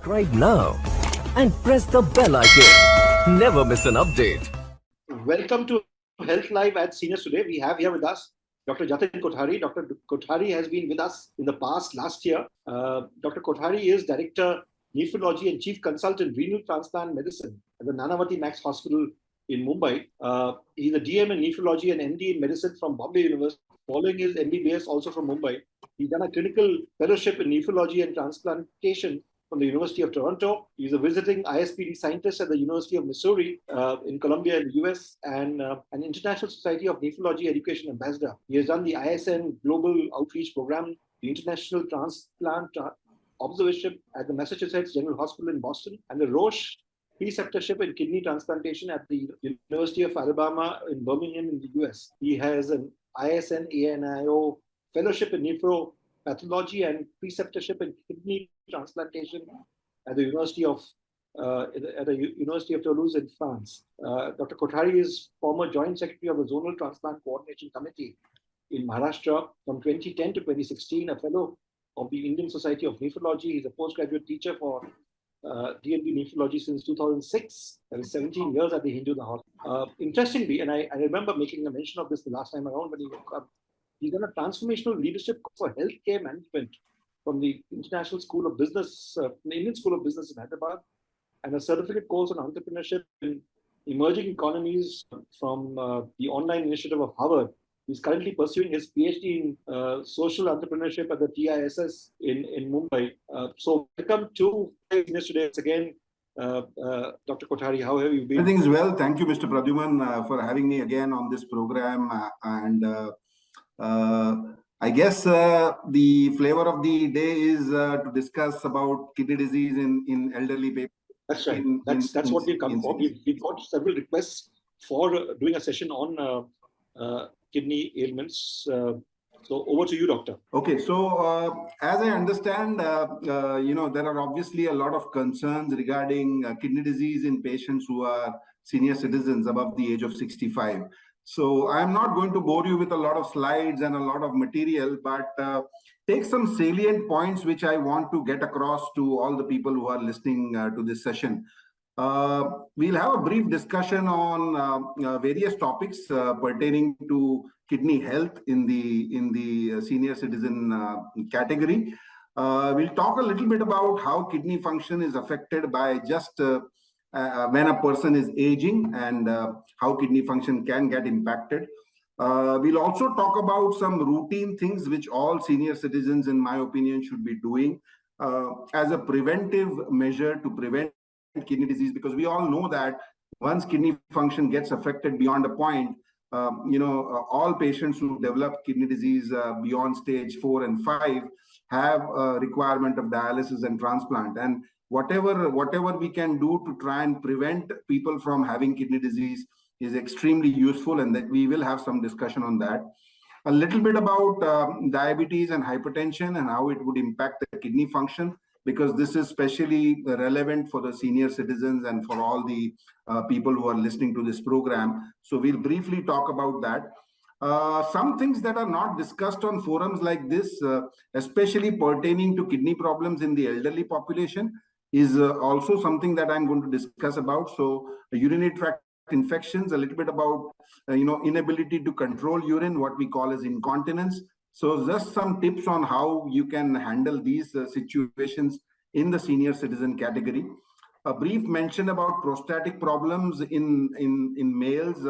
subscribe now and press the bell icon. Never miss an update. Welcome to Health Live at Seniors Today. We have here with us Dr. Jatin Kothari. Dr. Kothari has been with us in the past, last year. Dr. Kothari is Director, Nephrology and Chief Consultant, Renal Transplant Medicine at the Nanavati Max Hospital in Mumbai. He's a DM in Nephrology and MD in Medicine from Bombay University. Following his MBBS also from Mumbai, he's done a clinical fellowship in nephrology and transplantation from the University of Toronto. He's a visiting ISPD scientist at the University of Missouri in Columbia in the US and an International Society of Nephrology Education Ambassador. He has done the ISN Global Outreach Program, the International Transplant Observership at the Massachusetts General Hospital in Boston, and the Roche preceptorship in kidney transplantation at the University of Alabama in Birmingham in the US. He has an ISN ANIO fellowship in nephropathology and preceptorship in kidney transplantation at the University of Toulouse in France. Dr. Kothari is former Joint Secretary of the Zonal Transplant Coordination Committee in Maharashtra from 2010 to 2016, a fellow of the Indian Society of Nephrology. He's a postgraduate teacher for DNB nephrology since 2006. That is 17 years at the Hindu Hospital. Interestingly, and I remember making a mention of this the last time around when he's done a transformational leadership for healthcare management from the International School of Business, the Indian School of Business in Hyderabad, and a certificate course on entrepreneurship in emerging economies from the online initiative of Harvard. He's currently pursuing his PhD in social entrepreneurship at the TISS in Mumbai. So welcome to Seniors Today. Again, Dr. Kothari, how have you been? Everything's well. Thank you, Mr. Pradyuman, for having me again on this program. I guess the flavor of the day is to discuss about kidney disease in elderly people. That's right. That's what we've come for. We've got several requests for doing a session on kidney ailments. So over to you, doctor. Okay, so as I understand, there are obviously a lot of concerns regarding kidney disease in patients who are senior citizens above the age of 65. So I'm not going to bore you with a lot of slides and a lot of material, but take some salient points which I want to get across to all the people who are listening to this session. We'll have a brief discussion on various topics pertaining to kidney health in the senior citizen category. We'll talk a little bit about how kidney function is affected by just when a person is aging and how kidney function can get impacted. We'll also talk about some routine things which all senior citizens, in my opinion, should be doing as a preventive measure to prevent kidney disease, because we all know that once kidney function gets affected beyond a point, all patients who develop kidney disease beyond stage 4 and 5 have a requirement of dialysis and transplant. And whatever we can do to try and prevent people from having kidney disease is extremely useful, and that we will have some discussion on that. A little bit about diabetes and hypertension and how it would impact the kidney function, because this is especially relevant for the senior citizens and for all the people who are listening to this program. So we'll briefly talk about that. Some things that are not discussed on forums like this, especially pertaining to kidney problems in the elderly population, is also something that I'm going to discuss about. So urinary tract infections, a little bit about inability to control urine, what we call as incontinence. So just some tips on how you can handle these situations in the senior citizen category. A brief mention about prostatic problems in males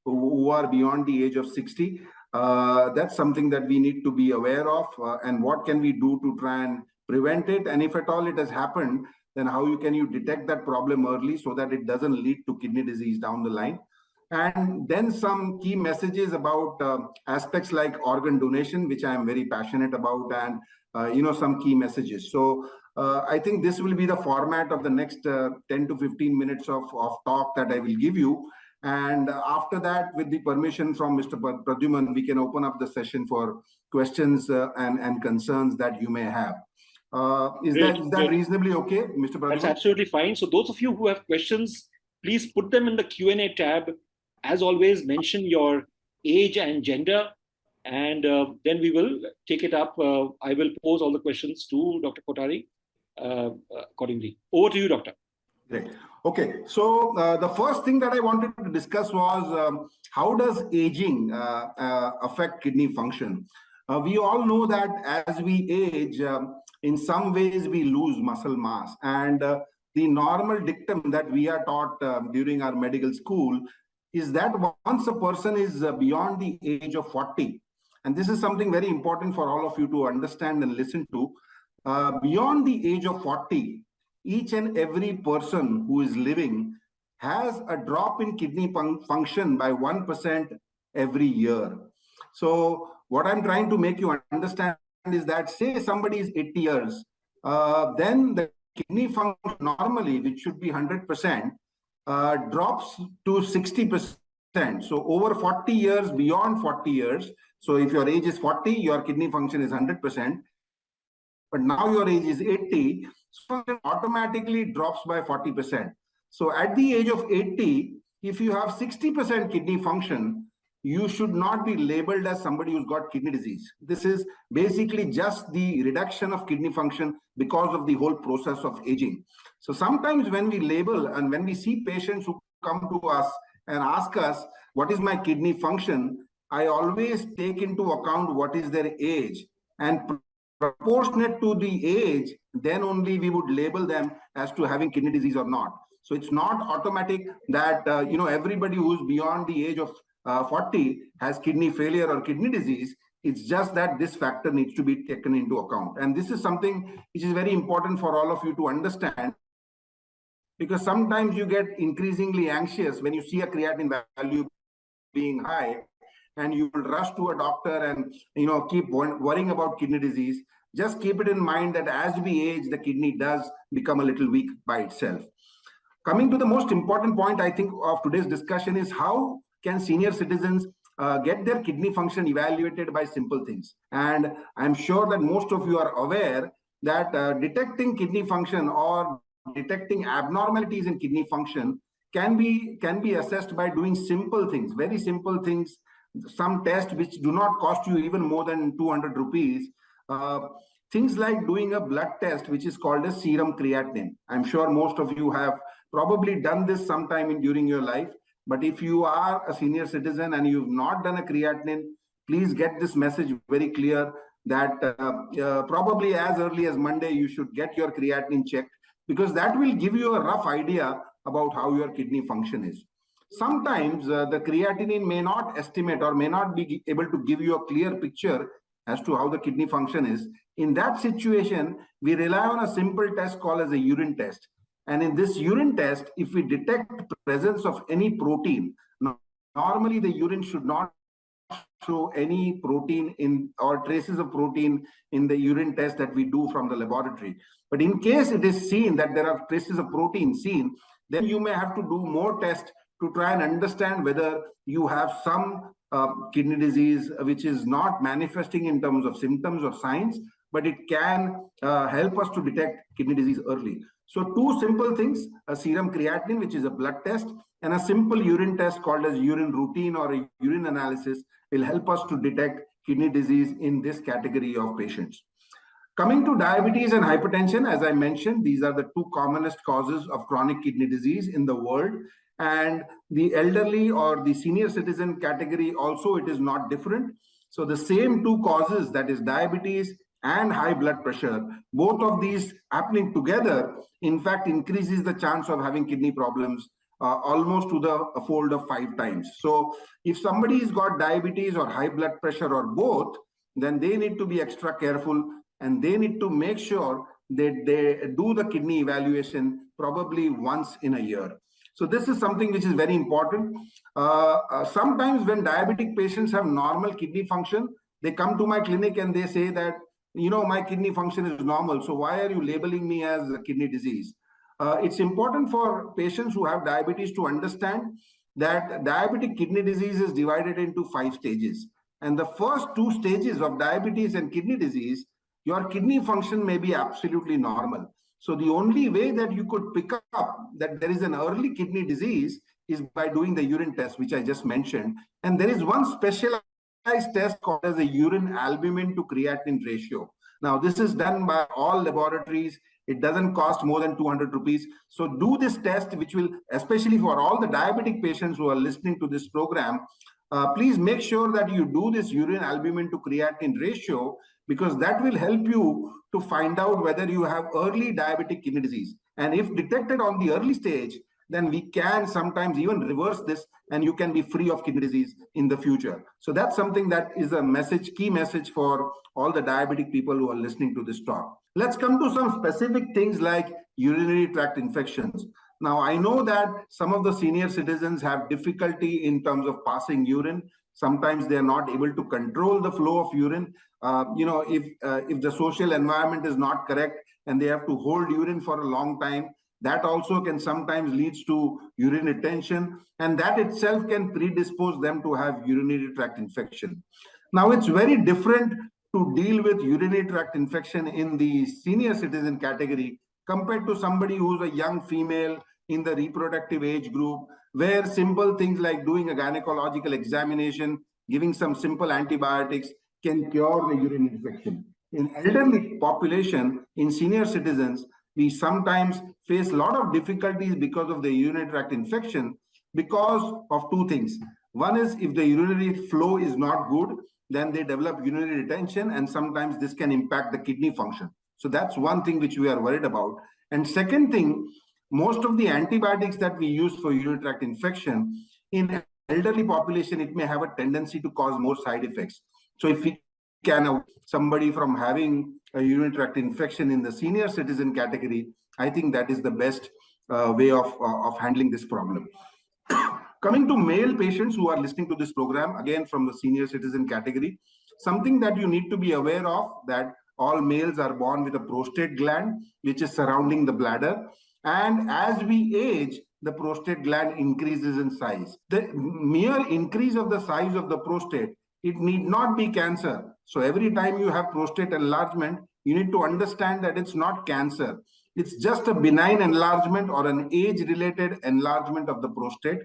who are beyond the age of 60. That's something that we need to be aware of, and what can we do to try and prevent it. And if at all it has happened, then how can you detect that problem early so that it doesn't lead to kidney disease down the line. And then some key messages about aspects like organ donation, which I am very passionate about, and some key messages. So I think this will be the format of the next 10 to 15 minutes of talk that I will give you. And after that, with the permission from Mr. Pradyuman, we can open up the session for questions and concerns that you may have. Is that reasonably okay, Mr. Pradyuman? That's absolutely fine. So those of you who have questions, please put them in the Q&A tab. As always, mention your age and gender, and then we will take it up. I will pose all the questions to Dr. Kothari. accordingly. Over to you, doctor. Great. Okay, so the first thing that I wanted to discuss was how does aging affect kidney function? We all know that as we age, in some ways we lose muscle mass, and the normal dictum that we are taught during our medical school is that once a person is beyond the age of 40, and this is something very important for all of you to understand and listen to, beyond the age of 40, each and every person who is living has a drop in kidney function by 1% every year. So what I'm trying to make you understand is that, say somebody is 80 years, then the kidney function normally, which should be 100%, drops to 60%. So over 40 years, beyond 40 years, so if your age is 40, your kidney function is 100%, but now your age is 80, so it automatically drops by 40%. So at the age of 80, if you have 60% kidney function, you should not be labeled as somebody who's got kidney disease. This is basically just the reduction of kidney function because of the whole process of aging. So sometimes when we label and when we see patients who come to us and ask us, what is my kidney function? I always take into account what is their age, and proportionate to the age, then only we would label them as to having kidney disease or not. So it's not automatic that everybody who's beyond the age of 40 has kidney failure or kidney disease. It's just that this factor needs to be taken into account. And this is something which is very important for all of you to understand, because sometimes you get increasingly anxious when you see a creatinine value being high, and you will rush to a doctor and keep worrying about kidney disease. Just keep it in mind that as we age, the kidney does become a little weak by itself. Coming to the most important point, I think, of today's discussion is how can senior citizens get their kidney function evaluated by simple things. And I'm sure that most of you are aware that detecting kidney function or detecting abnormalities in kidney function can be assessed by doing simple things, very simple things, some tests which do not cost you even more than 200 rupees. Things like doing a blood test, which is called a serum creatinine. I'm sure most of you have probably done this sometime during your life. But if you are a senior citizen and you've not done a creatinine, please get this message very clear that probably as early as Monday, you should get your creatinine checked, because that will give you a rough idea about how your kidney function is. Sometimes the creatinine may not estimate or may not be able to give you a clear picture as to how the kidney function is. In that situation, we rely on a simple test called as a urine test. And in this urine test, if we detect presence of any protein, normally the urine should not show any protein in or traces of protein in the urine test that we do from the laboratory. But in case it is seen that there are traces of protein seen, then you may have to do more tests to try and understand whether you have some kidney disease which is not manifesting in terms of symptoms or signs, but it can help us to detect kidney disease early. So two simple things, a serum creatinine, which is a blood test, and a simple urine test called as urine routine or a urine analysis will help us to detect kidney disease in this category of patients. Coming to diabetes and hypertension, as I mentioned, these are the two commonest causes of chronic kidney disease in the world. And the elderly or the senior citizen category also, it is not different. So the same two causes, that is diabetes and high blood pressure, both of these happening together, in fact, increases the chance of having kidney problems almost to the fold of 5 times. So if somebody has got diabetes or high blood pressure or both, then they need to be extra careful, and they need to make sure that they do the kidney evaluation probably once in a year. So this is something which is very important. Sometimes when diabetic patients have normal kidney function, they come to my clinic and they say that, my kidney function is normal, so why are you labeling me as a kidney disease? It's important for patients who have diabetes to understand that diabetic kidney disease is divided into 5 stages. And the first 2 stages of diabetes and kidney disease, your kidney function may be absolutely normal. So the only way that you could pick up that there is an early kidney disease is by doing the urine test, which I just mentioned. And there is one specialized test called as a urine albumin to creatinine ratio. Now, this is done by all laboratories. It doesn't cost more than 200 rupees. So do this test, which will, especially for all the diabetic patients who are listening to this program, please make sure that you do this urine albumin to creatinine ratio, because that will help you to find out whether you have early diabetic kidney disease. And if detected on the early stage, then we can sometimes even reverse this and you can be free of kidney disease in the future. So that's something that is a message, key message for all the diabetic people who are listening to this talk. Let's come to some specific things like urinary tract infections. Now, I know that some of the senior citizens have difficulty in terms of passing urine. Sometimes they are not able to control the flow of urine. If the social environment is not correct and they have to hold urine for a long time, that also can sometimes leads to urine retention, and that itself can predispose them to have urinary tract infection. Now, it's very different to deal with urinary tract infection in the senior citizen category compared to somebody who's a young female in the reproductive age group, where simple things like doing a gynecological examination, giving some simple antibiotics can cure the urine infection. In elderly population, in senior citizens, we sometimes face a lot of difficulties because of the urinary tract infection because of two things. One is, if the urinary flow is not good, then they develop urinary retention, and sometimes this can impact the kidney function. So that's one thing which we are worried about. And second thing, most of the antibiotics that we use for urinary tract infection in elderly population, it may have a tendency to cause more side effects. So if we can avoid somebody from having a urinary tract infection in the senior citizen category, I think that is the best way of handling this problem. Coming to male patients who are listening to this program, again from the senior citizen category, something that you need to be aware of, that all males are born with a prostate gland, which is surrounding the bladder. And as we age, the prostate gland increases in size. The mere increase of the size of the prostate, it need not be cancer. So every time you have prostate enlargement, you need to understand that it's not cancer. It's just a benign enlargement or an age-related enlargement of the prostate.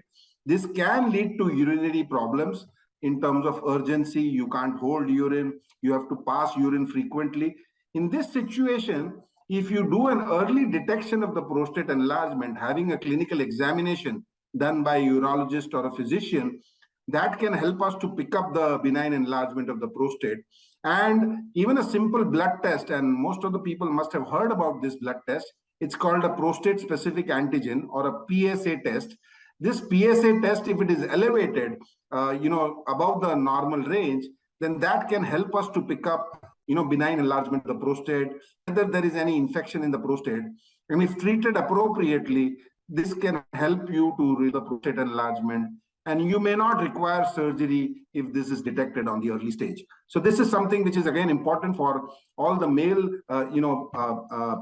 This can lead to urinary problems in terms of urgency. You can't hold urine. You have to pass urine frequently. In this situation, if you do an early detection of the prostate enlargement, having a clinical examination done by a urologist or a physician, that can help us to pick up the benign enlargement of the prostate. And even a simple blood test, and most of the people must have heard about this blood test, it's called a prostate specific antigen or a PSA test. This PSA test, if it is elevated, above the normal range, then that can help us to pick up, benign enlargement of the prostate, whether there is any infection in the prostate. And if treated appropriately, this can help you to reduce the prostate enlargement. And you may not require surgery if this is detected on the early stage. So this is something which is again important for all the male,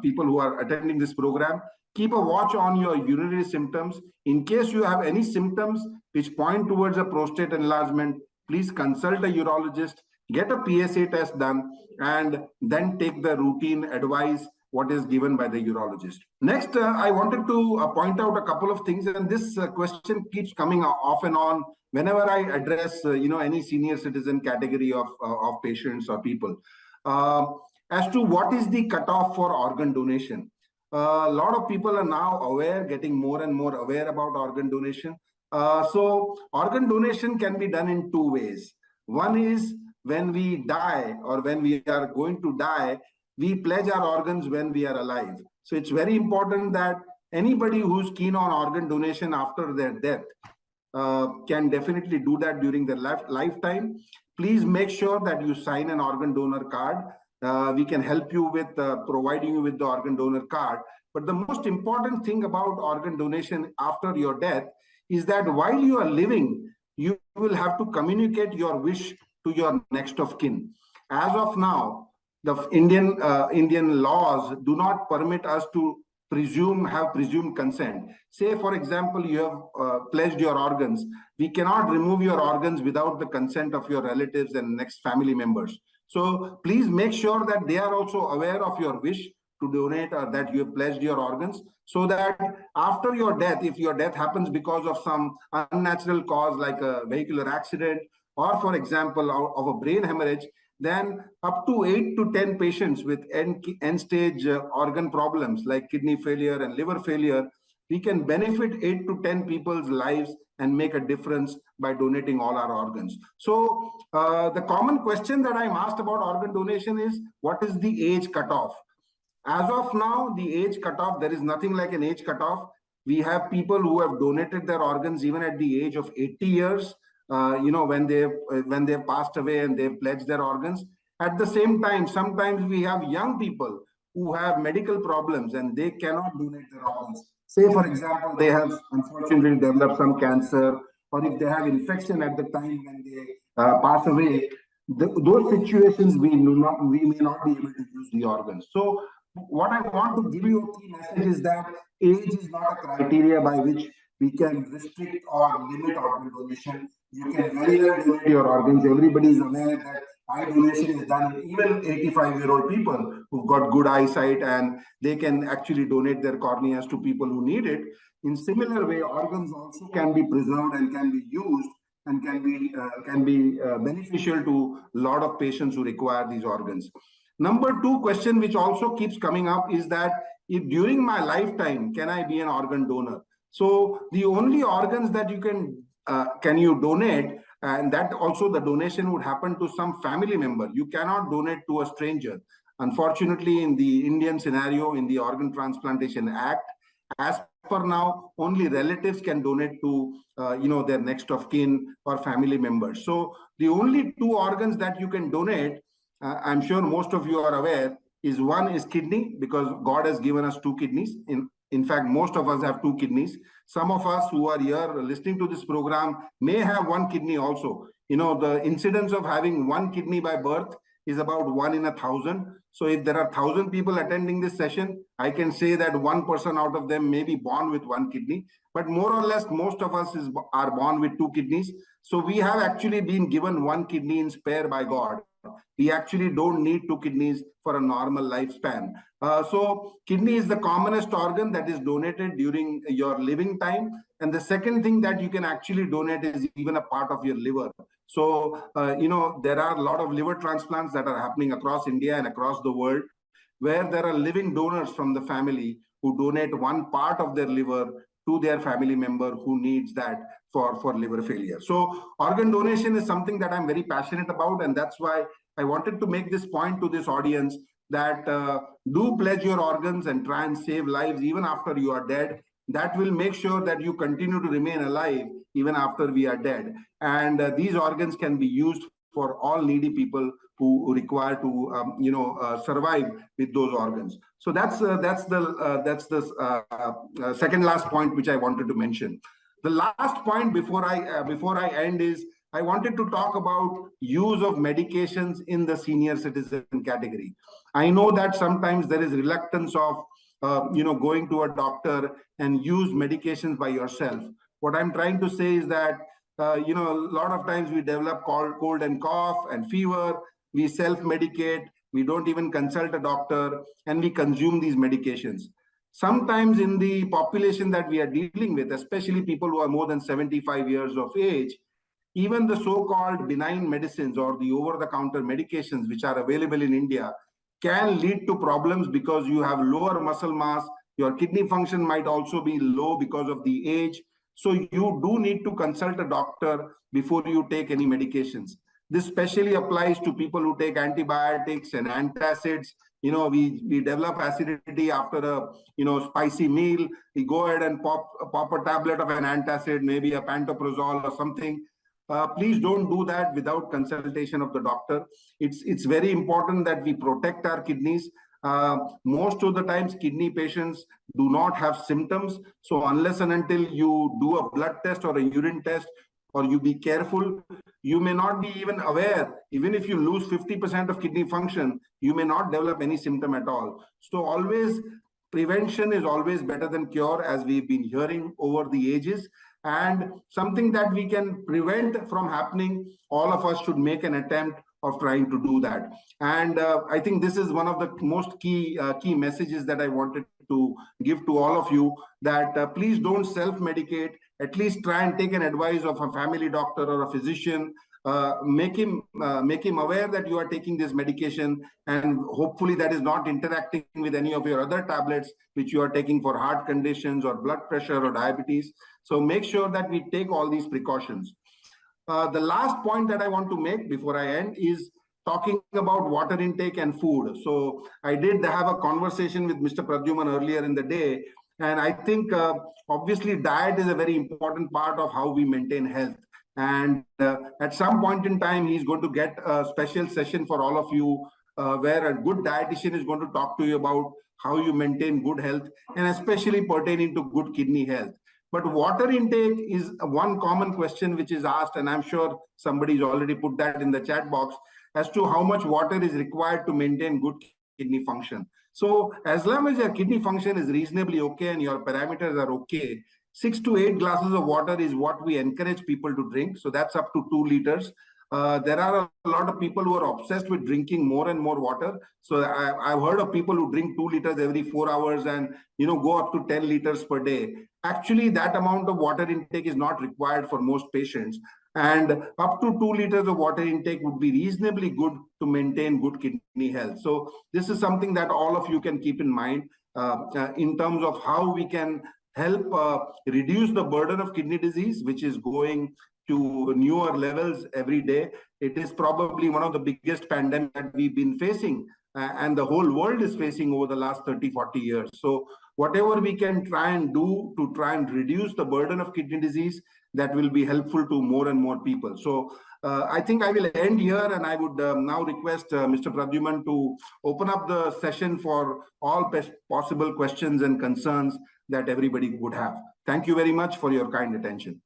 people who are attending this program. Keep a watch on your urinary symptoms. In case you have any symptoms which point towards a prostate enlargement, please consult a urologist, get a PSA test done, and then take the routine advice what is given by the urologist. Next, I wanted to point out a couple of things, and this question keeps coming off and on whenever I address, any senior citizen category of patients or people, as to what is the cutoff for organ donation. A lot of people are now aware, getting more and more aware about organ donation. So organ donation can be done in two ways. One is when we die or when we are going to die, we pledge our organs when we are alive. So it's very important that anybody who's keen on organ donation after their death can definitely do that during their lifetime. Please make sure that you sign an organ donor card. We can help you with providing you with the organ donor card. But the most important thing about organ donation after your death is that while you are living, you will have to communicate your wish to your next of kin. As of now, the Indian laws do not permit us to have presumed consent. Say, for example, you have pledged your organs. We cannot remove your organs without the consent of your relatives and next family members. So please make sure that they are also aware of your wish to donate or that you have pledged your organs, so that after your death, if your death happens because of some unnatural cause like a vehicular accident or, for example, of a brain hemorrhage, then up to 8 to 10 patients with end-stage organ problems like kidney failure and liver failure, we can benefit 8 to 10 people's lives and make a difference by donating all our organs. So the common question that I'm asked about organ donation is, what is the age cutoff? As of now, the age cutoff, there is nothing like an age cutoff. We have people who have donated their organs even at the age of 80 years, when they've passed away and they've pledged their organs. At the same time, sometimes we have young people who have medical problems and they cannot donate their organs. Say, for example, they have unfortunately developed some cancer, or if they have infection at the time when they pass away, those situations we may not be able to use the organs. So what I want to give you a key message is that age is not a criteria by which we can restrict or limit organ donation. You can very well donate your organs. Everybody is aware that eye donation is done even 85-year-old people who've got good eyesight, and they can actually donate their corneas to people who need it. In similar way, organs also can be preserved and can be used and can be beneficial to a lot of patients who require these organs. Number two question, which also keeps coming up, is that if during my lifetime, can I be an organ donor? So the only organs that you can you donate, and that also the donation would happen to some family member. You cannot donate to a stranger. Unfortunately, in the Indian scenario, in the Organ Transplantation Act, as per now, only relatives can donate to their next of kin or family members. So the only two organs that you can donate, I'm sure most of you are aware, is one is kidney, because God has given us two kidneys. In fact, most of us have two kidneys. Some of us who are here listening to this program may have one kidney also. The incidence of having one kidney by birth is about 1 in 1,000. So if there are 1,000 people attending this session, I can say that one person out of them may be born with one kidney. But more or less, most of us are born with two kidneys. So we have actually been given one kidney in spare by God. We actually don't need two kidneys for a normal lifespan. So kidney is the commonest organ that is donated during your living time. And the second thing that you can actually donate is even a part of your liver. So, there are a lot of liver transplants that are happening across India and across the world, where there are living donors from the family who donate one part of their liver to their family member who needs that for liver failure. So organ donation is something that I'm very passionate about, and that's why I wanted to make this point to this audience that do pledge your organs and try and save lives even after you are dead. That will make sure that you continue to remain alive even after we are dead. And these organs can be used for all needy people who require to survive with those organs. So that's the second last point which I wanted to mention. The last point before I end is I wanted to talk about use of medications in the senior citizen category. I know that sometimes there is reluctance of going to a doctor and use medications by yourself. What I'm trying to say is that a lot of times we develop cold and cough and fever. We self-medicate. We don't even consult a doctor, and we consume these medications. Sometimes in the population that we are dealing with, especially people who are more than 75 years of age, even the so-called benign medicines or the over-the-counter medications which are available in India can lead to problems because you have lower muscle mass. Your kidney function might also be low because of the age. So you do need to consult a doctor before you take any medications. This especially applies to people who take antibiotics and antacids. We develop acidity after a spicy meal. We go ahead and pop a tablet of an antacid, maybe a pantoprazole or something. Please don't do that without consultation of the doctor. It's very important that we protect our kidneys. Most of the times, kidney patients do not have symptoms. So unless and until you do a blood test or a urine test, or you be careful, you may not be even aware. Even if you lose 50% of kidney function, you may not develop any symptom at all. So always, prevention is always better than cure, as we've been hearing over the ages. And something that we can prevent from happening, all of us should make an attempt of trying to do that. And I think this is one of the most key messages that I wanted to give to all of you, that please don't self-medicate. At least try and take an advice of a family doctor or a physician. make him aware that you are taking this medication, and hopefully that is not interacting with any of your other tablets which you are taking for heart conditions or blood pressure or diabetes. So make sure that we take all these precautions. The last point that I want to make before I end is talking about water intake and food. So I did have a conversation with Mr. Pradyuman earlier in the day, and I think obviously diet is a very important part of how we maintain health. And at some point in time, he's going to get a special session for all of you where a good dietitian is going to talk to you about how you maintain good health, and especially pertaining to good kidney health. But water intake is one common question which is asked, and I'm sure somebody's already put that in the chat box, as to how much water is required to maintain good kidney function. So as long as your kidney function is reasonably okay and your parameters are okay, 6 to 8 glasses of water is what we encourage people to drink. So that's up to 2 liters. There are a lot of people who are obsessed with drinking more and more water. So I've heard of people who drink 2 liters every 4 hours and go up to 10 liters per day. Actually, that amount of water intake is not required for most patients. And up to 2 liters of water intake would be reasonably good to maintain good kidney health. So this is something that all of you can keep in mind in terms of how we can help reduce the burden of kidney disease, which is going to newer levels every day. It is probably one of the biggest pandemics that we've been facing and the whole world is facing over the last 30, 40 years. So whatever we can try and do to try and reduce the burden of kidney disease, that will be helpful to more and more people. So I think I will end here, and I would now request Mr. Pradyuman to open up the session for all possible questions and concerns that everybody would have. Thank you very much for your kind attention.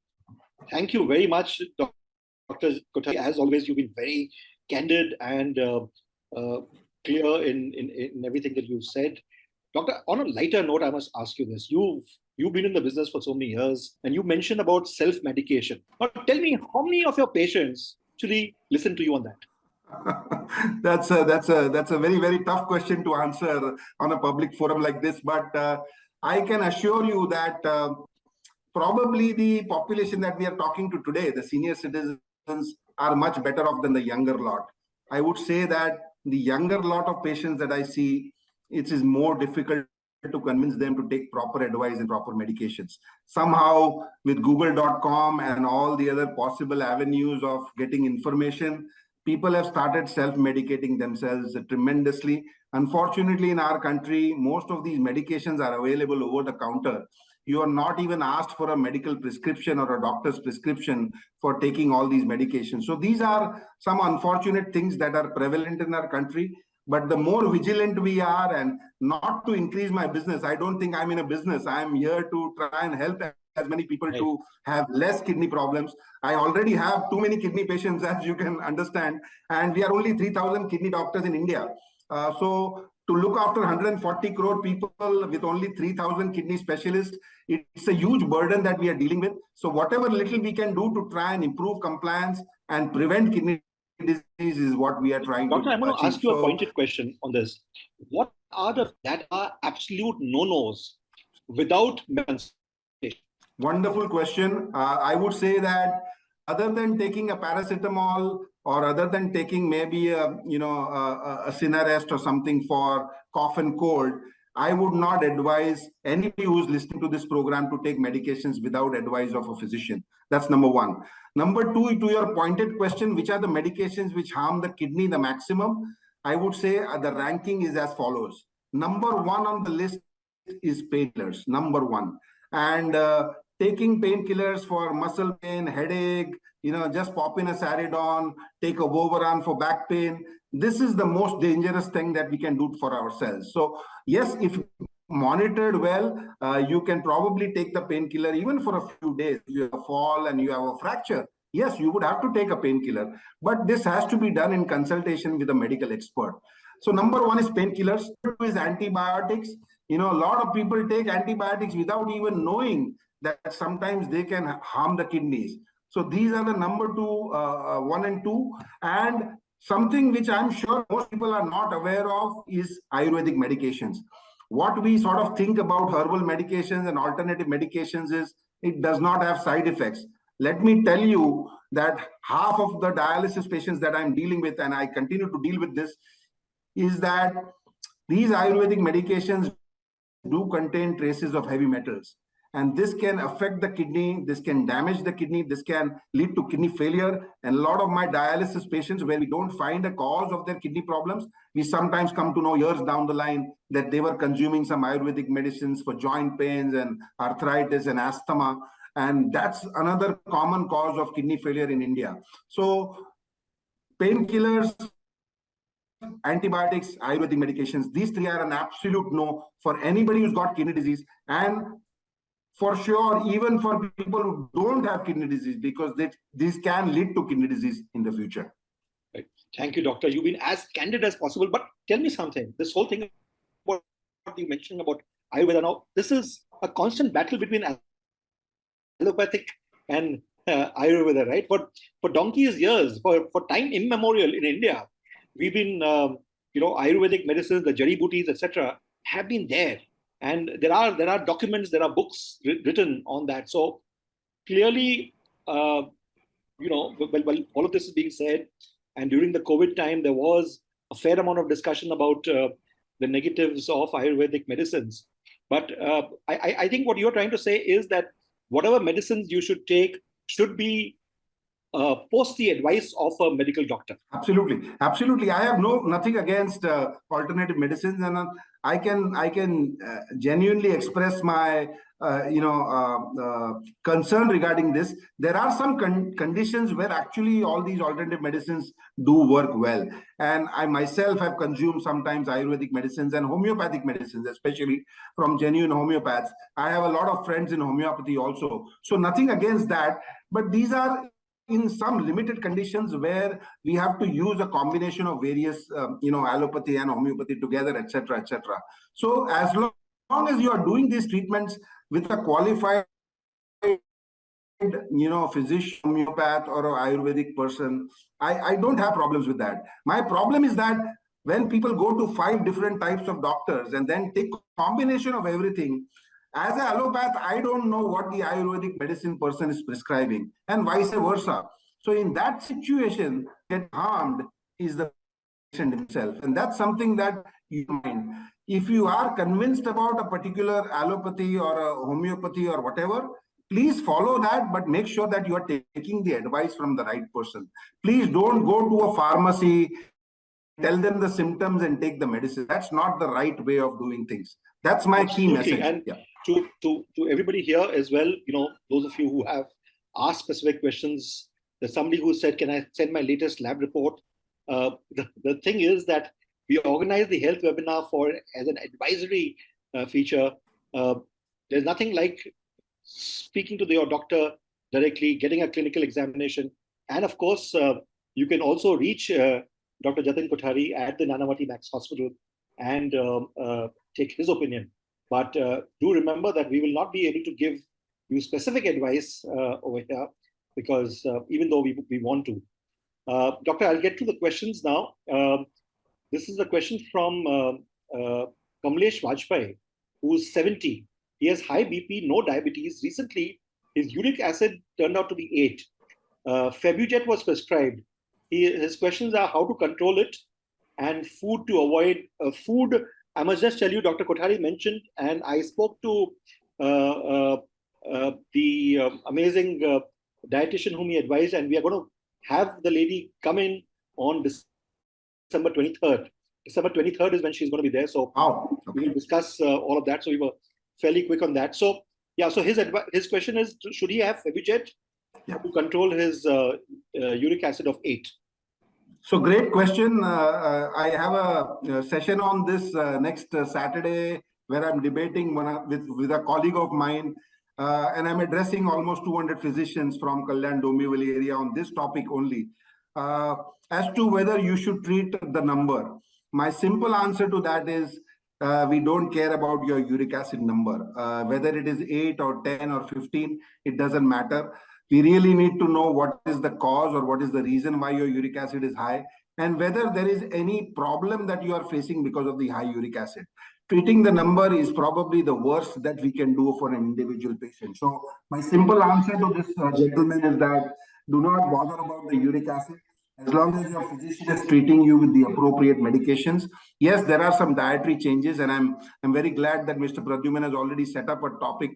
Thank you very much, Dr. Kothari. As always, you've been very candid and clear in everything that you've said. Doctor, on a lighter note, I must ask you this. You've been in the business for so many years, and you mentioned about self-medication. Now, tell me, how many of your patients actually listen to you on that? That's a very, very tough question to answer on a public forum like this. But I can assure you that probably the population that we are talking to today, the senior citizens, are much better off than the younger lot. I would say that the younger lot of patients that I see, it is more difficult to convince them to take proper advice and proper medications. Somehow with google.com and all the other possible avenues of getting information, people have started self-medicating themselves tremendously. Unfortunately, in our country, most of these medications are available over the counter. You are not even asked for a medical prescription or a doctor's prescription for taking all these medications. So these are some unfortunate things that are prevalent in our country. But the more vigilant we are, and not to increase my business, I don't think I'm in a business. I'm here to try and help as many people to have less kidney problems. I already have too many kidney patients, as you can understand, and we are only 3,000 kidney doctors in India. So to look after 140 crore people with only 3,000 kidney specialists, it's a huge burden that we are dealing with. So whatever little we can do to try and improve compliance and prevent kidney disease is what we are trying to do. Doctor, I'm going to ask you a pointed question on this. What are that are absolute no-nos without consultation? Wonderful question. I would say that other than taking a paracetamol or other than taking maybe a Sinarest or something for cough and cold, I would not advise anybody who's listening to this program to take medications without advice of a physician. That's number one. Number two, to your pointed question, which are the medications which harm the kidney the maximum? I would say the ranking is as follows. Number one on the list is painkillers, number one. And taking painkillers for muscle pain, headache, just pop in a Saridon, take a Vovaran for back pain. This is the most dangerous thing that we can do for ourselves. So yes, if monitored well, you can probably take the painkiller even for a few days. You have a fall and you have a fracture. Yes, you would have to take a painkiller, but this has to be done in consultation with a medical expert. So number one is painkillers. Number two is antibiotics. A lot of people take antibiotics without even knowing that sometimes they can harm the kidneys. So these are the number two, 1 and 2. And something which I'm sure most people are not aware of is Ayurvedic medications. What we sort of think about herbal medications and alternative medications is it does not have side effects. Let me tell you, that half of the dialysis patients that I'm dealing with, and I continue to deal with this, is that these Ayurvedic medications do contain traces of heavy metals. And this can affect the kidney, this can damage the kidney, this can lead to kidney failure. And a lot of my dialysis patients, where we don't find a cause of their kidney problems, we sometimes come to know years down the line that they were consuming some Ayurvedic medicines for joint pains and arthritis and asthma. And that's another common cause of kidney failure in India. So painkillers, antibiotics, Ayurvedic medications, these three are an absolute no for anybody who's got kidney disease. And for sure, even for people who don't have kidney disease, because this can lead to kidney disease in the future. Right. Thank you, doctor. You've been as candid as possible. But tell me something. This whole thing, what you mentioned about Ayurveda now, this is a constant battle between allopathic and Ayurveda, right? For donkey's years, for time immemorial in India, we've been, Ayurvedic medicines, the jari booties, etc., have been there. And there are documents, there are books written on that. So clearly, well, all of this is being said, and during the COVID time, there was a fair amount of discussion about the negatives of Ayurvedic medicines. But I think what you're trying to say is that whatever medicines you should take should be post the advice of a medical doctor. Absolutely. I have nothing against alternative medicines, and I can genuinely express my concern regarding this. There are some conditions where actually all these alternative medicines do work well, and I myself have consumed sometimes Ayurvedic medicines and homeopathic medicines, especially from genuine homeopaths. I have a lot of friends in homeopathy also, so nothing against that. But these are in some limited conditions where we have to use a combination of various, allopathy and homeopathy together, etc., etc. So as long as you are doing these treatments with a qualified, physician, homeopath, or an Ayurvedic person, I don't have problems with that. My problem is that when people go to 5 different types of doctors and then take a combination of everything, as an allopath, I don't know what the Ayurvedic medicine person is prescribing, and vice versa. So in that situation, get harmed is the patient himself. And that's something that you mind. If you are convinced about a particular allopathy or a homeopathy or whatever, please follow that, but make sure that you are taking the advice from the right person. Please don't go to a pharmacy, tell them the symptoms and take the medicine. That's not the right way of doing things. That's my key message. And to everybody here as well, those of you who have asked specific questions, there's somebody who said, can I send my latest lab report? The thing is that we organize the health webinar as an advisory feature. There's nothing like speaking to your doctor directly, getting a clinical examination. And of course, you can also reach Dr. Jatin Kothari at the Nanavati Max Hospital and take his opinion. But do remember that we will not be able to give you specific advice over here, because even though we want to. Doctor, I'll get to the questions now. This is a question from Kamlesh Vajpayee, who's 70. He has high BP, no diabetes. Recently, his uric acid turned out to be 8. Febujet was prescribed. His questions are how to control it and food to avoid. Food, I must just tell you, Dr. Kothari mentioned, and I spoke to the amazing dietitian whom he advised, and we are going to have the lady come in on December 23rd. December 23rd is when she's going to be there. So we will discuss all of that. So we were fairly quick on that. So so his question is, should he have Febujet to control his uric acid of 8? So great question. I have a session on this next Saturday where I'm debating with a colleague of mine, and I'm addressing almost 200 physicians from Kalyan Dombivli area on this topic only, as to whether you should treat the number. My simple answer to that is we don't care about your uric acid number. Whether it is 8 or 10 or 15, it doesn't matter. We really need to know what is the cause or what is the reason why your uric acid is high, and whether there is any problem that you are facing because of the high uric acid. Treating the number is probably the worst that we can do for an individual patient. So my simple answer to this gentleman is that Do not bother about the uric acid. As long as your physician is treating you with the appropriate medications. Yes, there are some dietary changes, and I'm very glad that Mr. Pradyuman has already set up a topic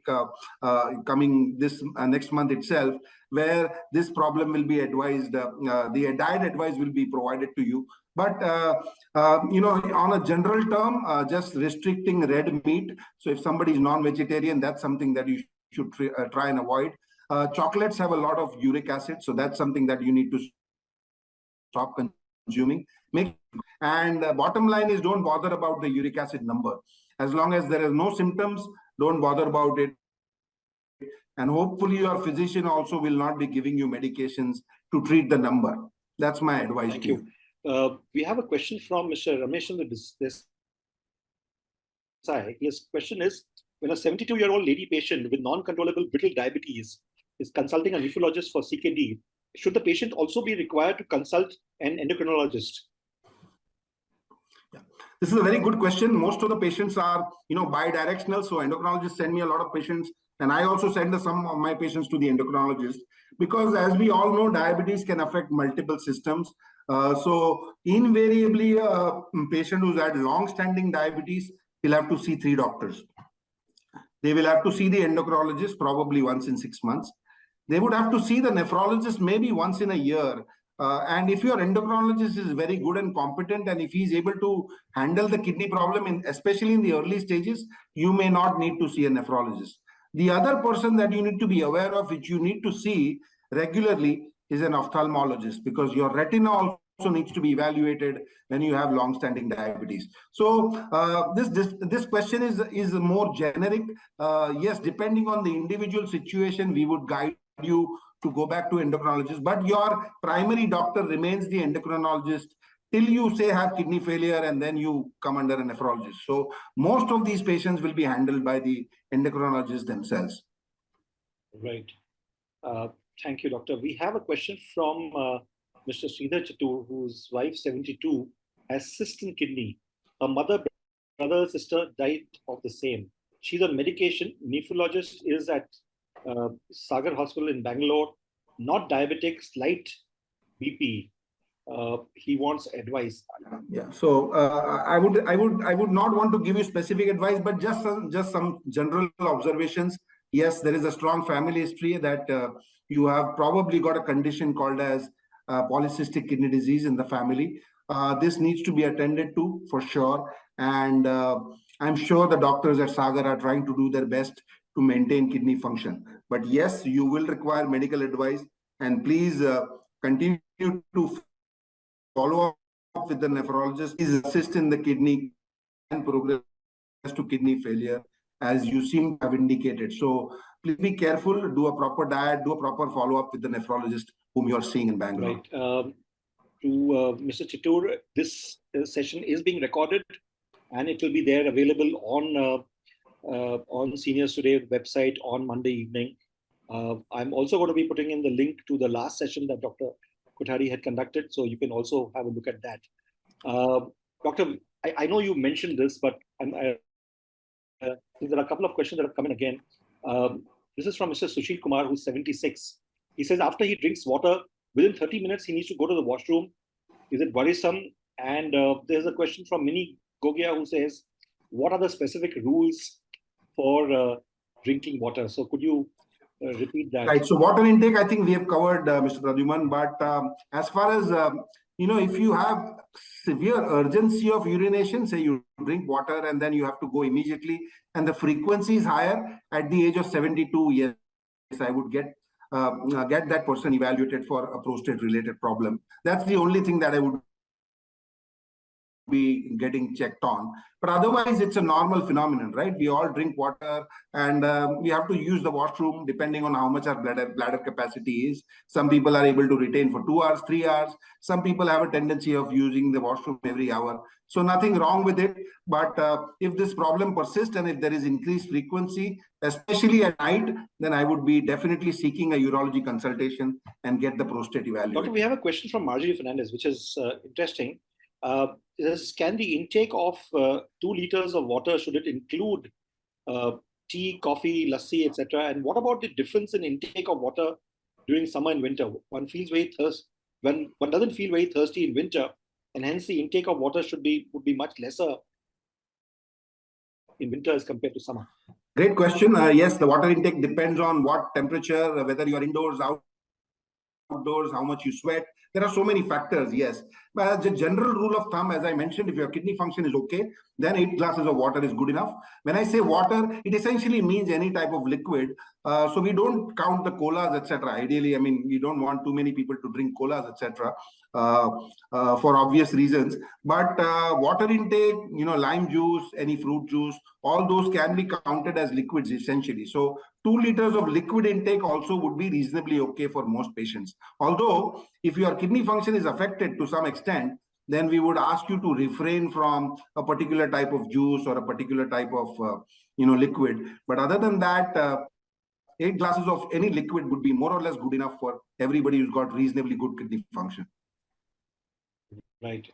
coming this next month itself, where this problem will be advised. The diet advice will be provided to you. But on a general term, just restricting red meat. So if somebody is non-vegetarian, that's something that you should try and avoid. Chocolates have a lot of uric acid, so that's something that you need to stop consuming. And bottom line is, don't bother about the uric acid number. As long as there are no symptoms, don't bother about it. And hopefully your physician also will not be giving you medications to treat the number. That's my advice. Thank you. We have a question from Mr. Ramesh in this. His question is, when a 72-year-old lady patient with non-controllable brittle diabetes is consulting a nephrologist for CKD, should the patient also be required to consult an endocrinologist? Yeah. This is a very good question. Most of the patients are, bidirectional. So endocrinologists send me a lot of patients, and I also send some of my patients to the endocrinologist, because as we all know, diabetes can affect multiple systems. So invariably, a patient who's had long-standing diabetes will have to see 3 doctors. They will have to see the endocrinologist probably once in 6 months. They would have to see the nephrologist maybe once in a year. And if your endocrinologist is very good and competent, and if he's able to handle the kidney problem, especially in the early stages, you may not need to see a nephrologist. The other person that you need to be aware of, which you need to see regularly, is an ophthalmologist, because your retina also needs to be evaluated when you have long-standing diabetes. So this question is more generic. Yes, depending on the individual situation, we would guide you to go back to endocrinologist, but your primary doctor remains the endocrinologist till you say have kidney failure, and then you come under a nephrologist. So most of these patients will be handled by the endocrinologists themselves. Right. Thank you, doctor. We have a question from Mr. Sridhar Chittur, whose wife, 72, has cyst in kidney. Her mother, brother, sister died of the same. She's on medication. Nephrologist is at Sagar Hospital in Bangalore. Not diabetic, slight BP. He wants advice. Yeah. So I would not want to give you specific advice, but just some general observations. Yes, there is a strong family history that you have probably got a condition called as polycystic kidney disease in the family. This needs to be attended to for sure. And I'm sure the doctors at Sagar are trying to do their best to maintain kidney function. But yes, you will require medical advice, and please continue to follow up with the nephrologist. Please assist in the kidney and progress to kidney failure, as you seem to have indicated. So please be careful, do a proper diet, do a proper follow-up with the nephrologist whom you are seeing in Bangalore. Right. To Mr. Chittur, this session is being recorded, and it will be there available on Seniors Today website on Monday evening. I'm also going to be putting in the link to the last session that Dr. Kothari had conducted, so you can also have a look at that. Doctor, I know you mentioned this, but there are a couple of questions that have come in again. This is from Mr. Sushil Kumar, who's 76. He says after he drinks water, within 30 minutes, he needs to go to the washroom. Is it worrisome? And there's a question from Mini Gogia, who says, what are the specific rules for drinking water? So could you repeat that? Right. So water intake, I think we have covered, Mr. Pradyuman. But as far as, if you have severe urgency of urination, say you drink water and then you have to go immediately, and the frequency is higher at the age of 72, yes, I would get that person evaluated for a prostate-related problem. That's the only thing that I would be getting checked on. But otherwise, it's a normal phenomenon, right? We all drink water, and we have to use the washroom depending on how much our bladder capacity is. Some people are able to retain for 2 hours, 3 hours. Some people have a tendency of using the washroom every hour. So nothing wrong with it. But if this problem persists and if there is increased frequency, especially at night, then I would be definitely seeking a urology consultation and get the prostate evaluated. Doctor, we have a question from Marjorie Fernandez, which is interesting. Can the intake of 2 liters of water, should it include tea, coffee, lassi, etc.? And what about the difference in intake of water during summer and winter. One feels very thirsty when one doesn't feel very thirsty in winter, and hence the intake of water would be much lesser in winter as compared to summer. Great question. Yes, the water intake depends on what temperature, whether you are indoors, outdoors, how much you sweat. There are so many factors, yes. But as a general rule of thumb, as I mentioned, if your kidney function is okay, then 8 glasses of water is good enough. When I say water, it essentially means any type of liquid. So we don't count the colas, etc. Ideally, I mean, we don't want too many people to drink colas, etc. For obvious reasons. But water intake, lime juice, any fruit juice, all those can be counted as liquids essentially. So 2 liters of liquid intake also would be reasonably okay for most patients. Although, if your kidney function is affected to some extent, then we would ask you to refrain from a particular type of juice or a particular type of liquid. But other than that, 8 glasses of any liquid would be more or less good enough for everybody who's got reasonably good kidney function. Right.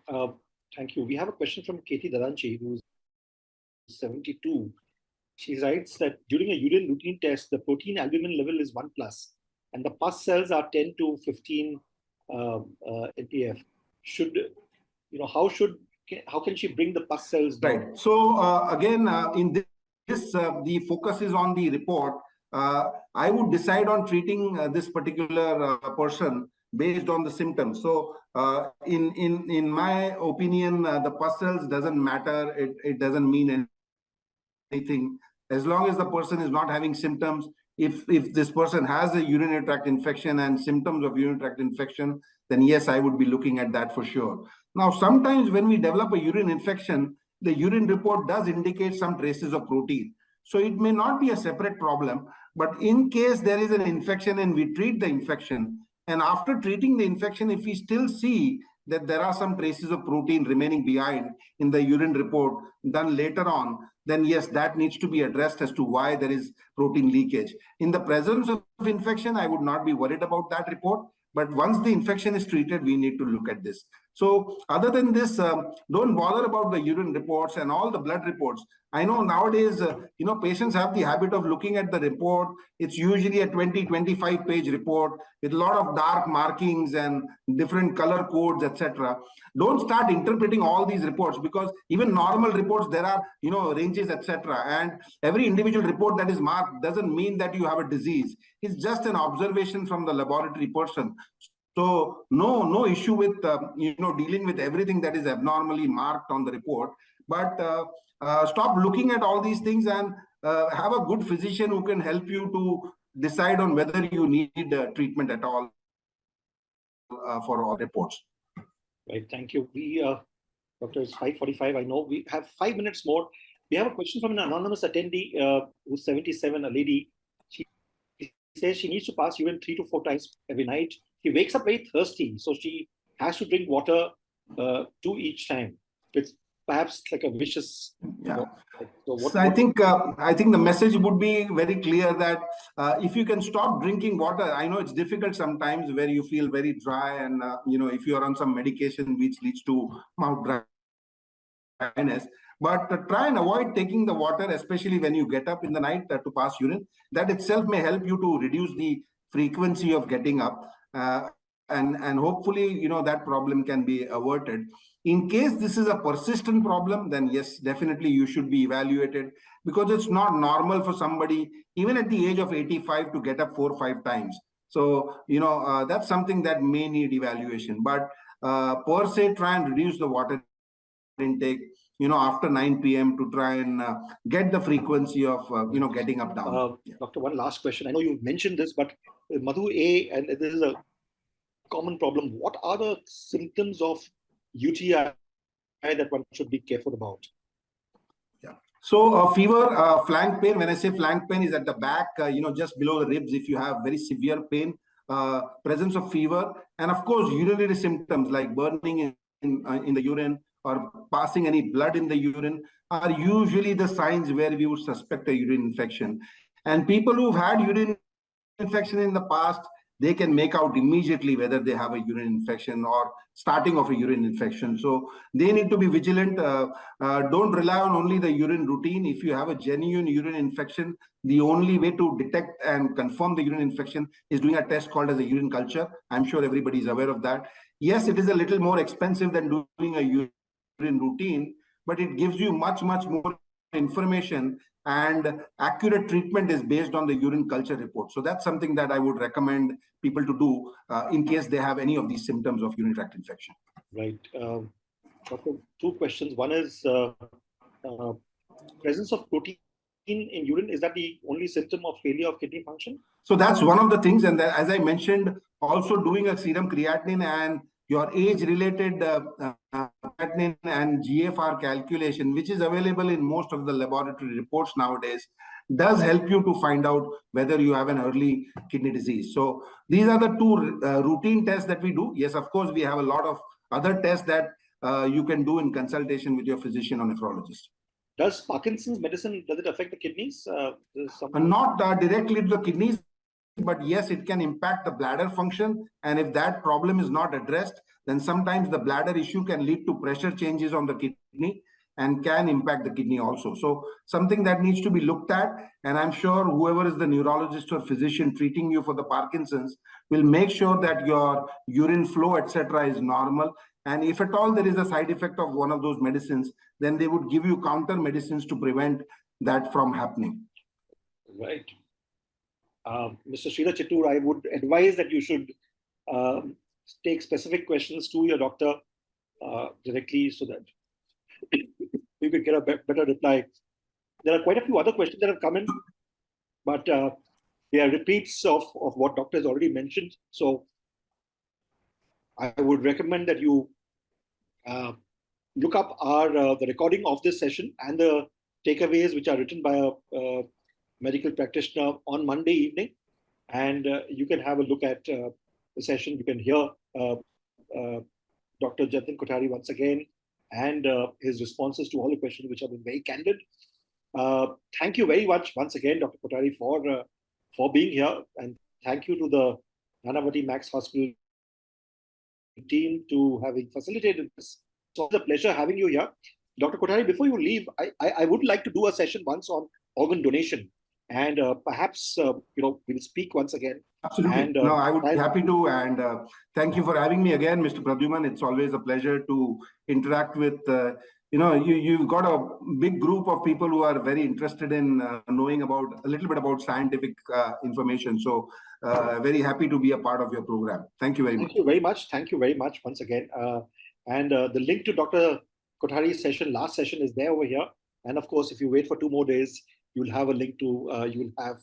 Thank you. We have a question from Katie Daranchi, who's 72. She writes that during a urine routine test, the protein albumin level is 1+, and the pus cells are 10 to 15 NPF. How can she bring the pus cells down? Right. So again, in this, the focus is on the report. I would decide on treating this particular person based on the symptoms. So in my opinion, the pus cells doesn't matter. It doesn't mean anything. As long as the person is not having symptoms, if this person has a urinary tract infection and symptoms of urinary tract infection, then yes, I would be looking at that for sure. Now, sometimes when we develop a urine infection, the urine report does indicate some traces of protein. So it may not be a separate problem, but in case there is an infection and we treat the infection, and after treating the infection, if we still see that there are some traces of protein remaining behind in the urine report done later on, then yes, that needs to be addressed as to why there is protein leakage. In the presence of infection, I would not be worried about that report. But once the infection is treated, we need to look at this. So other than this, don't bother about the urine reports and all the blood reports. I know nowadays, patients have the habit of looking at the report. It's usually a 20, 25 page report with a lot of dark markings and different color codes, etc. Don't start interpreting all these reports, because even normal reports, there are, ranges, etc. And every individual report that is marked doesn't mean that you have a disease. It's just an observation from the laboratory person. So no issue with dealing with everything that is abnormally marked on the report. But stop looking at all these things and have a good physician who can help you to decide on whether you need treatment at all for all reports. Right. Thank you. Doctor, it's 5:45. I know we have 5 minutes more. We have a question from an anonymous attendee who's 77, a lady. She says she needs to pass urine 3 to 4 times every night. She wakes up very thirsty, so she has to drink water 2 each time. It's perhaps like a vicious. Yeah. So I think the message would be very clear that if you can stop drinking water, I know it's difficult sometimes where you feel very dry, and if you are on some medication which leads to mouth dryness. But try and avoid taking the water, especially when you get up in the night to pass urine. That itself may help you to reduce the frequency of getting up. And hopefully, that problem can be averted. In case this is a persistent problem, then yes, definitely you should be evaluated, because it's not normal for somebody, even at the age of 85, to get up 4 or 5 times. So, that's something that may need evaluation. But per se, try and reduce the water intake, after 9 p.m. to try and get the frequency of, getting up down. Doctor, one last question. I know you've mentioned this, but Madhu A, and this is a common problem. What are the symptoms of UTI that one should be careful about? Yeah. So fever, flank pain. When I say flank pain, is at the back, just below the ribs. If you have very severe pain, presence of fever, and of course urinary symptoms like burning in the urine or passing any blood in the urine are usually the signs where we would suspect a urine infection. And people who've had urine infection in the past, they can make out immediately whether they have a urine infection or starting of a urine infection. So they need to be vigilant. Don't rely on only the urine routine. If you have a genuine urine infection, the only way to detect and confirm the urine infection is doing a test called as a urine culture. I'm sure everybody is aware of that. Yes, it is a little more expensive than doing a urine routine, but it gives you much more information, and accurate treatment is based on the urine culture report. So that's something that I would recommend people to do in case they have any of these symptoms of urinary tract infection. Right. Doctor, two questions. One is presence of protein in urine. Is that the only symptom of failure of kidney function? So that's one of the things. And as I mentioned, also doing a serum creatinine and your age-related creatinine and GFR calculation, which is available in most of the laboratory reports nowadays, does help you to find out whether you have an early kidney disease. So these are the two routine tests that we do. Yes, of course, we have a lot of other tests that you can do in consultation with your physician or nephrologist. Does Parkinson's medicine, does it affect the kidneys? Not directly to the kidneys, but yes, it can impact the bladder function. And if that problem is not addressed, then sometimes the bladder issue can lead to pressure changes on the kidney and can impact the kidney also. So something that needs to be looked at. And I'm sure whoever is the neurologist or physician treating you for the Parkinson's will make sure that your urine flow, etc., is normal. And if at all there is a side effect of one of those medicines, then they would give you counter medicines to prevent that from happening. Right. Mr. Sridhar Chittur, I would advise that you should take specific questions to your doctor directly so that you could get a better reply. There are quite a few other questions that have come in, but they are repeats of what doctor has already mentioned. So I would recommend that you look up the recording of this session and the takeaways which are written by a medical practitioner on Monday evening, and you can have a look at the session. You can hear Dr. Jatin Kothari once again and his responses to all the questions, which have been very candid. Thank you very much once again, Dr. Kothari, for being here, and thank you to the Nanavati Max Hospital team to having facilitated this. So it's a pleasure having you here. Dr. Kothari, before you leave, I would like to do a session once on organ donation. And perhaps, we'll speak once again. Absolutely. And, no, I would be happy to. And thank you for having me again, Mr. Pradyuman. It's always a pleasure to interact with, you've got a big group of people who are very interested in knowing about a little bit about scientific information. So very happy to be a part of your program. Thank you very much. Thank you very much. Thank you very much once again. And the link to Dr. Kothari's last session is there over here. And of course, if you wait for 2 more days, you'll have a link to, you'll have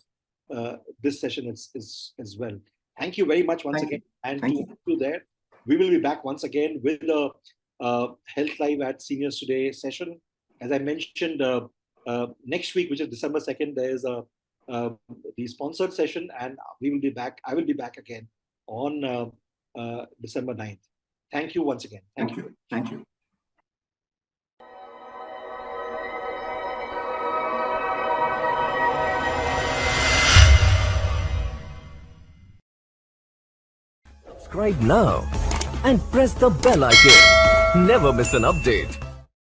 this session as well. Thank you very much once again. And to you there, we will be back once again with the Health Live at Seniors Today session. As I mentioned, next week, which is December 2nd, there is the sponsored session, and we will be back. I will be back again on December 9th. Thank you once again. Thank you. Thank you. Subscribe now and press the bell icon. Never miss an update.